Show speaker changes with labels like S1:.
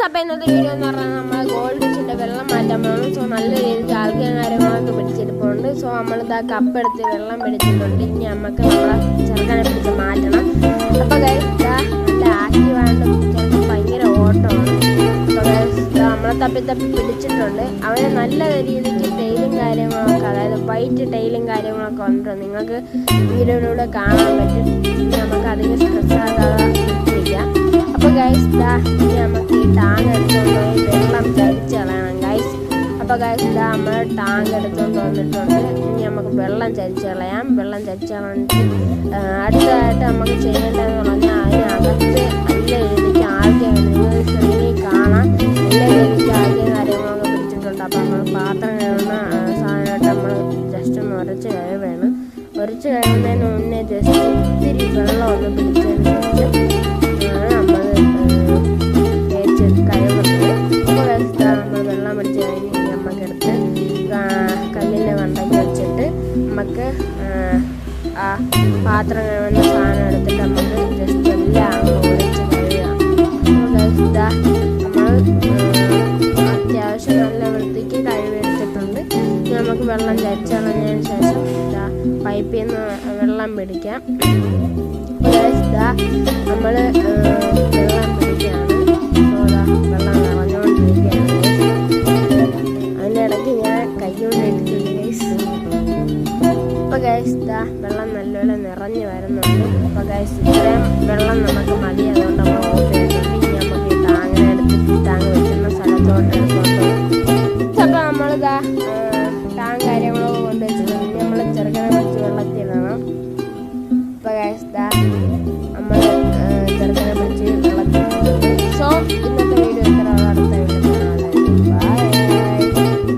S1: അപ്പോൾ ഇന്നത്തെ വീഡിയോ എന്ന് പറഞ്ഞാൽ നമ്മൾ ഗോൾഡ് ഡിഷിൻ്റെ വെള്ളം മാറ്റാൻ പോകുന്നു. സോ നല്ല രീതിക്ക് ആൾക്കാരും കാര്യങ്ങളൊക്കെ പിടിച്ചെടുപ്പുണ്ട്. സോ നമ്മളിതാ കപ്പെടുത്ത് വെള്ളം പിടിച്ചിട്ടുണ്ട്. ഇനി നമുക്ക് നമ്മളെ ചെറുക്കനെ പിടിച്ച് മാറ്റണം. അപ്പോൾ ഗൈസ് നല്ല ആക്റ്റീവായിട്ട് ചെറുക്കൻ ഭയങ്കര ഓട്ടമാണ്. അപ്പോൾ ഗൈസ് നമ്മളെ തപ്പി പിടിച്ചിട്ടുണ്ട്. അവന് നല്ല രീതിക്ക് ടെയിലും കാര്യങ്ങളൊക്കെ, അതായത് വൈറ്റ് ടെയിലും കാര്യങ്ങളൊക്കെ ഉണ്ട്. നിങ്ങൾക്ക് വീഡിയോയിലൂടെ കാണാൻ പറ്റും. ഇനി നമുക്ക് അധികം സ്ട്രെസ് ആകാതെ പിടിക്കാം. അപ്പോൾ ഗൈസ് ഇനി നമുക്ക് ഈ ടാങ്ക് എടുത്തുകൊണ്ട് പോയി വെള്ളം ചരിച്ച് കളയണം ഗൈസ്. അപ്പോൾ ഗൈസ് നമ്മൾ ടാങ്ക് എടുത്തുകൊണ്ട് വന്നിട്ടുണ്ട്. ഇനി നമുക്ക് വെള്ളം ചരിച്ച് കളയാം. വെള്ളം ചരിച്ച് കളഞ്ഞിട്ട് അടുത്തതായിട്ട് നമുക്ക് ചെയ്യേണ്ടതെന്ന് പറഞ്ഞാൽ അതിനകത്ത് നല്ല രീതിക്ക് ആദ്യം നിങ്ങൾ സ്ക്രീനിൽ കാണാം നല്ല രീതിക്ക് ആദ്യം കാര്യങ്ങളൊക്കെ പിടിച്ചിട്ടുണ്ട്. അപ്പോൾ നമ്മൾ പാത്രം കഴുകുന്ന സാധനമായിട്ട് നമ്മൾ ജസ്റ്റ് ഒന്ന് ഉരച്ച് കഴുകണം. ഉരച്ച് കഴുകുന്നതിന് മുന്നേ ജസ്റ്റ് ഇത്തിരി വെള്ളം ഒന്ന് പിടിച്ചതിന് ശേഷം നമ്മൾ കഴിവുണ്ട്. അപ്പോൾ നമ്മൾ വെള്ളം പിടിച്ച് കഴിഞ്ഞ് നമുക്കെടുത്ത് കല്ലിൻ്റെ മണ്ടയ്ക്ക് വെച്ചിട്ട് നമുക്ക് ആ പാത്രം കഴുകുന്ന സാധനം എടുത്തിട്ട് നമുക്ക് ജസ്റ്റ് എല്ലാം ഒഴിച്ച് കഴുകാം. നമ്മൾ അത്യാവശ്യം നല്ല വൃത്തിക്ക് കഴിവെടുത്തിട്ടുണ്ട്. നമുക്ക് വെള്ളം ചരിച്ച് കളഞ്ഞതിന് ശേഷം പൈപ്പിൽ നിന്ന് വെള്ളം പിടിക്കാം. നമ്മൾ